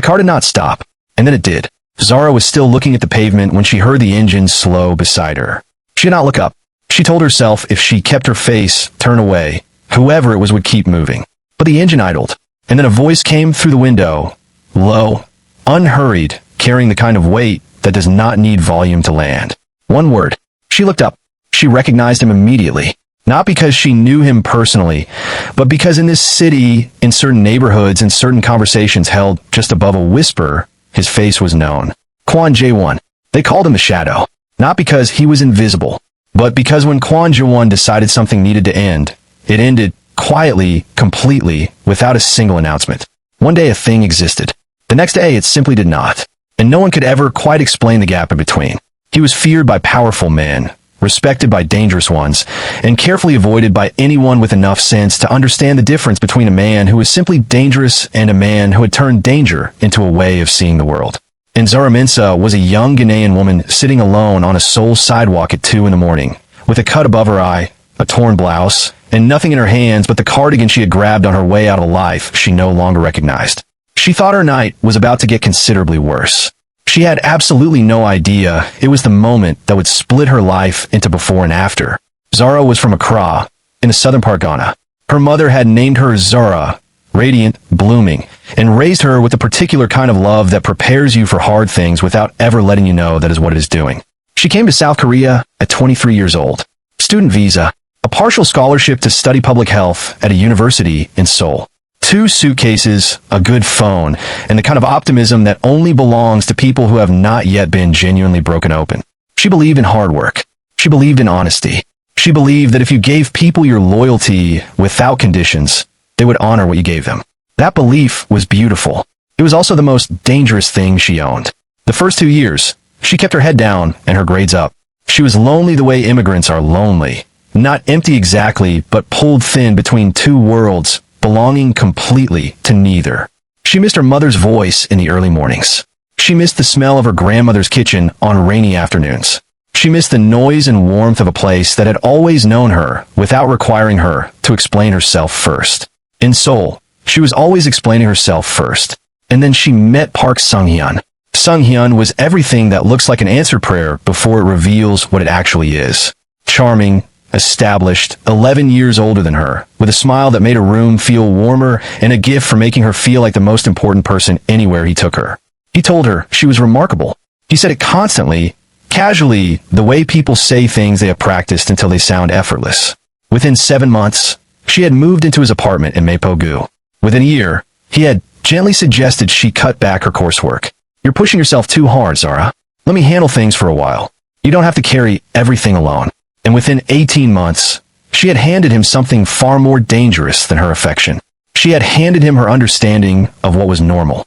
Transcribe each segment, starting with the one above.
The car did not stop, and then it did. Zara was still looking at the pavement when she heard the engine slow beside her. She did not look up. She told herself if she kept her face turned away, whoever it was would keep moving. But the engine idled, and then a voice came through the window, low, unhurried, carrying the kind of weight that does not need volume to land. One word. She looked up. She recognized him immediately. Not because she knew him personally, but because in this city, in certain neighborhoods, in certain conversations held just above a whisper, his face was known. Kwon Jae-won. They called him the Shadow. Not because he was invisible, but because when Kwon Jae-won decided something needed to end, it ended quietly, completely, without a single announcement. One day a thing existed. The next day it simply did not. And no one could ever quite explain the gap in between. He was feared by powerful men, respected by dangerous ones, and carefully avoided by anyone with enough sense to understand the difference between a man who was simply dangerous and a man who had turned danger into a way of seeing the world. And Zara Minsa was a young Ghanaian woman sitting alone on a Seoul sidewalk at 2 in the morning, with a cut above her eye, a torn blouse, and nothing in her hands but the cardigan she had grabbed on her way out of a life she no longer recognized. She thought her night was about to get considerably worse. She had absolutely no idea it was the moment that would split her life into before and after. Zara was from Accra, in the southern part of Ghana. Her mother had named her Zara, radiant, blooming, and raised her with a particular kind of love that prepares you for hard things without ever letting you know that is what it is doing. She came to South Korea at 23 years old. Student visa, a partial scholarship to study public health at a university in Seoul. 2 suitcases, a good phone, and the kind of optimism that only belongs to people who have not yet been genuinely broken open. She believed in hard work. She believed in honesty. She believed that if you gave people your loyalty without conditions, they would honor what you gave them. That belief was beautiful. It was also the most dangerous thing she owned. The first 2 years, she kept her head down and her grades up. She was lonely the way immigrants are lonely. Not empty exactly, but pulled thin between 2 worlds, belonging completely to neither. She missed her mother's voice in the early mornings. She missed the smell of her grandmother's kitchen on rainy afternoons. She missed the noise and warmth of a place that had always known her without requiring her to explain herself first. In Seoul, she was always explaining herself first. And then she met Park Sung-hyun. Sung-hyun was everything that looks like an answered prayer before it reveals what it actually is. Charming, established, 11 years older than her, with a smile that made a room feel warmer and a gift for making her feel like the most important person anywhere he took her. He told her she was remarkable. He said it constantly, casually, the way people say things they have practiced until they sound effortless. Within 7 months, she had moved into his apartment in Mapogu. Within a year, he had gently suggested she cut back her coursework. You're pushing yourself too hard, Zara. Let me handle things for a while. You don't have to carry everything alone. And within 18 months, she had handed him something far more dangerous than her affection. She had handed him her understanding of what was normal.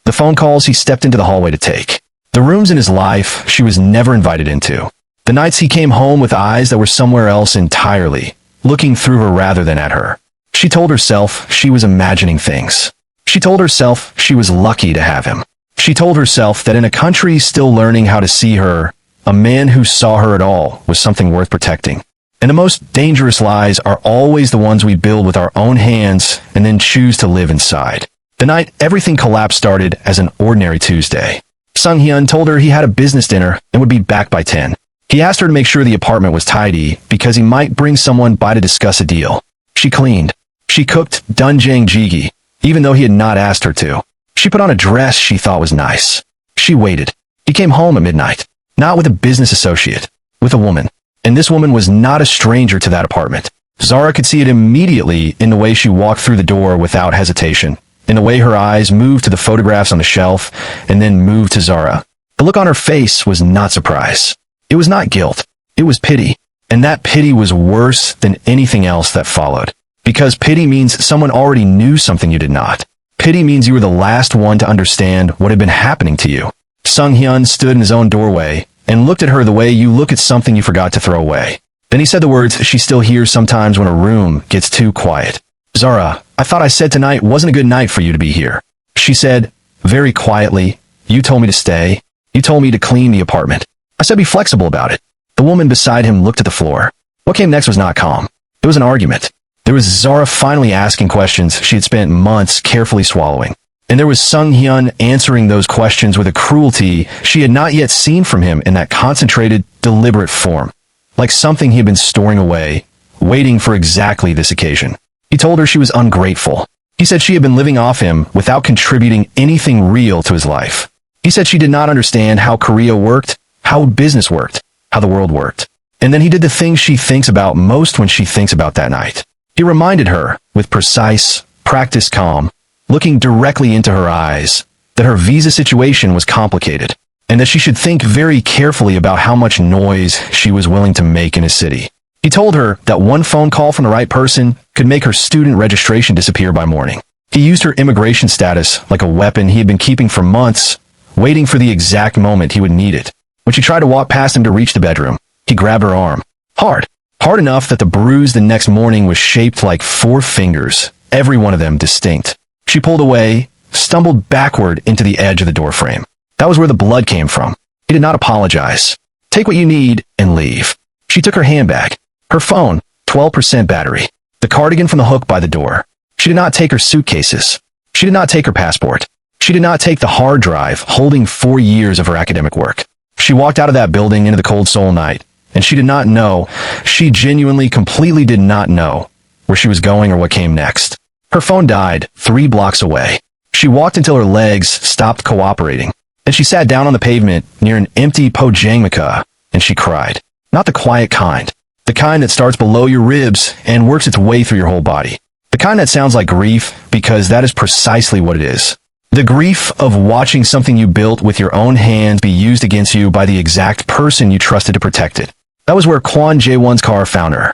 The phone calls he stepped into the hallway to take. The rooms in his life she was never invited into. The nights he came home with eyes that were somewhere else entirely, looking through her rather than at her. She told herself she was imagining things. She told herself she was lucky to have him. She told herself that in a country still learning how to see her, a man who saw her at all was something worth protecting. And the most dangerous lies are always the ones we build with our own hands and then choose to live inside. The night everything collapsed started as an ordinary Tuesday. Sung-hyun told her he had a business dinner and would be back by 10. He asked her to make sure the apartment was tidy because he might bring someone by to discuss a deal. She cleaned. She cooked doenjang jjigae, even though he had not asked her to. She put on a dress she thought was nice. She waited. He came home at midnight. Not with a business associate, with a woman. And this woman was not a stranger to that apartment. Zara could see it immediately in the way she walked through the door without hesitation, in the way her eyes moved to the photographs on the shelf, and then moved to Zara. The look on her face was not surprise. It was not guilt. It was pity. And that pity was worse than anything else that followed. Because pity means someone already knew something you did not. Pity means you were the last one to understand what had been happening to you. Sung-hyun stood in his own doorway and looked at her the way you look at something you forgot to throw away. Then he said the words she still hears sometimes when a room gets too quiet. Zara, I thought I said tonight wasn't a good night for you to be here. She said, very quietly, you told me to stay. You told me to clean the apartment. I said be flexible about it. The woman beside him looked at the floor. What came next was not calm. It was an argument. There was Zara finally asking questions she had spent months carefully swallowing. And there was Sung Hyun answering those questions with a cruelty she had not yet seen from him in that concentrated, deliberate form, like something he had been storing away, waiting for exactly this occasion. He told her she was ungrateful. He said she had been living off him without contributing anything real to his life. He said she did not understand how Korea worked, how business worked, how the world worked. And then he did the thing she thinks about most when she thinks about that night. He reminded her, with precise, practiced calm, looking directly into her eyes, that her visa situation was complicated, and that she should think very carefully about how much noise she was willing to make in his city. He told her that one phone call from the right person could make her student registration disappear by morning. He used her immigration status like a weapon he had been keeping for months, waiting for the exact moment he would need it. When she tried to walk past him to reach the bedroom, he grabbed her arm. Hard enough that the bruise the next morning was shaped like 4 fingers, every one of them distinct. She pulled away, stumbled backward into the edge of the doorframe. That was where the blood came from. He did not apologize. Take what you need and leave. She took her handbag, her phone, 12% battery, the cardigan from the hook by the door. She did not take her suitcases. She did not take her passport. She did not take the hard drive holding 4 years of her academic work. She walked out of that building into the cold soul night, and she did not know, she genuinely, completely did not know where she was going or what came next. Her phone died 3 blocks away. She walked until her legs stopped cooperating. Then she sat down on the pavement near an empty Pojangmaka, and she cried. Not the quiet kind. The kind that starts below your ribs and works its way through your whole body. The kind that sounds like grief, because that is precisely what it is. The grief of watching something you built with your own hands be used against you by the exact person you trusted to protect it. That was where Kwon Jae-won's car found her.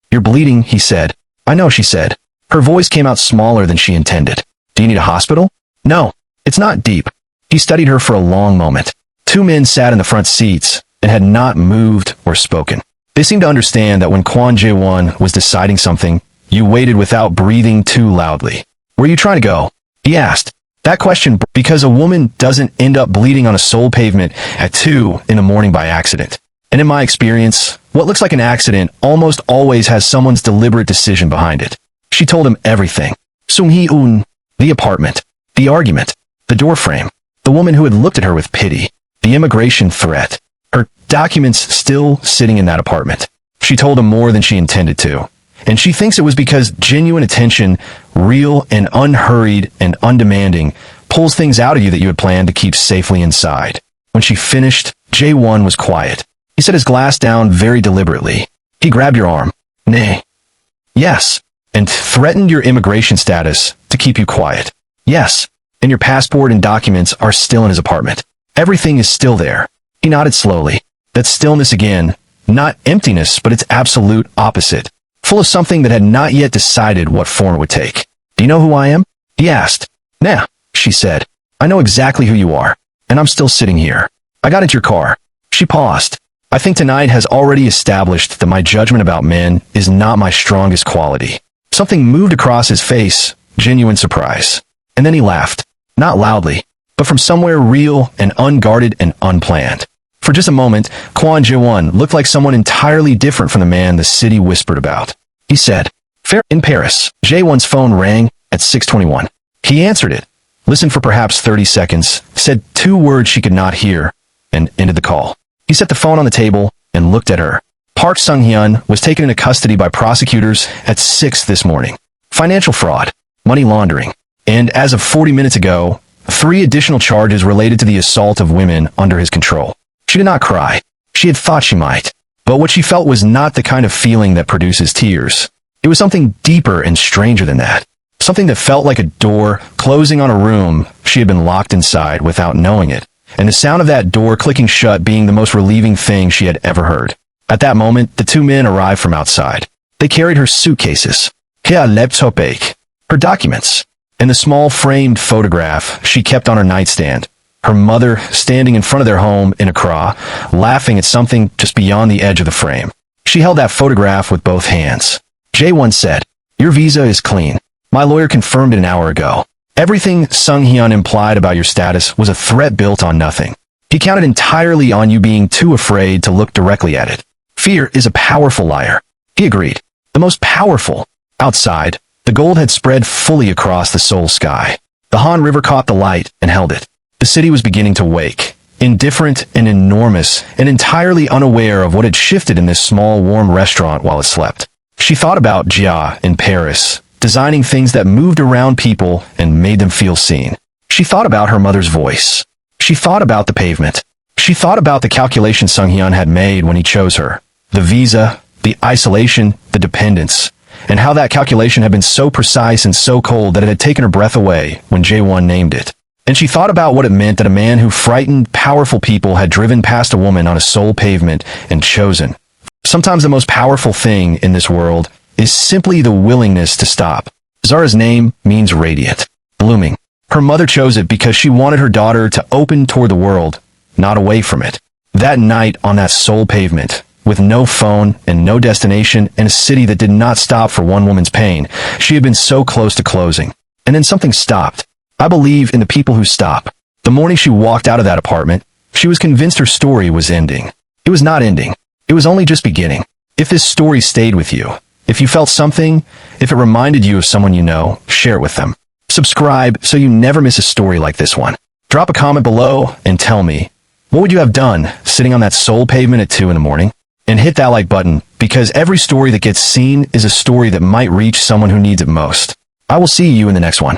You're bleeding, he said. I know, she said. Her voice came out smaller than she intended. Do you need a hospital? No, it's not deep. He studied her for a long moment. 2 men sat in the front seats and had not moved or spoken. They seemed to understand that when Kwon Jae-won was deciding something, you waited without breathing too loudly. Where are you trying to go? He asked. That question because a woman doesn't end up bleeding on a sole pavement at 2 in the morning by accident. And in my experience, what looks like an accident almost always has someone's deliberate decision behind it. She told him everything. Sung Hee-eun, the apartment, the argument, the doorframe, the woman who had looked at her with pity, the immigration threat, her documents still sitting in that apartment. She told him more than she intended to. And she thinks it was because genuine attention, real and unhurried and undemanding, pulls things out of you that you had planned to keep safely inside. When she finished, Jae-won was quiet. He set his glass down very deliberately. He grabbed your arm. Nay. Yes. And threatened your immigration status to keep you quiet. Yes. And your passport and documents are still in his apartment. Everything is still there. He nodded slowly. That stillness again, not emptiness, but its absolute opposite. Full of something that had not yet decided what form it would take. Do you know who I am? He asked. Nah, she said. I know exactly who you are. And I'm still sitting here. I got into your car. She paused. I think tonight has already established that my judgment about men is not my strongest quality. Something moved across his face, genuine surprise. And then he laughed. Not loudly, but from somewhere real and unguarded and unplanned. For just a moment, Kwon Jae-won looked like someone entirely different from the man the city whispered about. He said, Fair in Paris. Jae-won's phone rang at 6:21. He answered it, listened for perhaps 30 seconds, said 2 words she could not hear, and ended the call. He set the phone on the table and looked at her. Park Sung-hyun was taken into custody by prosecutors at 6 this morning. Financial fraud, money laundering, and as of 40 minutes ago, 3 additional charges related to the assault of women under his control. She did not cry. She had thought she might. But what she felt was not the kind of feeling that produces tears. It was something deeper and stranger than that. Something that felt like a door closing on a room she had been locked inside without knowing it, and the sound of that door clicking shut being the most relieving thing she had ever heard. At that moment, the 2 men arrived from outside. They carried her suitcases, her laptop, her documents, and the small framed photograph she kept on her nightstand. Her mother standing in front of their home in Accra, laughing at something just beyond the edge of the frame. She held that photograph with both hands. Jae-won said, Your visa is clean. My lawyer confirmed it an hour ago. Everything Sung-hyun implied about your status was a threat built on nothing. He counted entirely on you being too afraid to look directly at it. Fear is a powerful liar. He agreed. The most powerful. Outside, the gold had spread fully across the Seoul sky. The Han River caught the light and held it. The city was beginning to wake, indifferent and enormous, and entirely unaware of what had shifted in this small, warm restaurant while it slept. She thought about Jia in Paris, designing things that moved around people and made them feel seen. She thought about her mother's voice. She thought about the pavement. She thought about the calculation Sung Hyun had made when he chose her. The visa, the isolation, the dependence, and how that calculation had been so precise and so cold that it had taken her breath away when Jae-won named it. And she thought about what it meant that a man who frightened, powerful people had driven past a woman on a sole pavement and chosen. Sometimes the most powerful thing in this world is simply the willingness to stop. Zara's name means radiant, blooming. Her mother chose it because she wanted her daughter to open toward the world, not away from it. That night on that sole pavement, with no phone and no destination and a city that did not stop for one woman's pain, she had been so close to closing. And then something stopped. I believe in the people who stop. The morning she walked out of that apartment, she was convinced her story was ending. It was not ending. It was only just beginning. If this story stayed with you, if you felt something, if it reminded you of someone you know, share it with them. Subscribe so you never miss a story like this one. Drop a comment below and tell me, what would you have done sitting on that sole pavement at 2 in the morning? And hit that like button, because every story that gets seen is a story that might reach someone who needs it most. I will see you in the next one.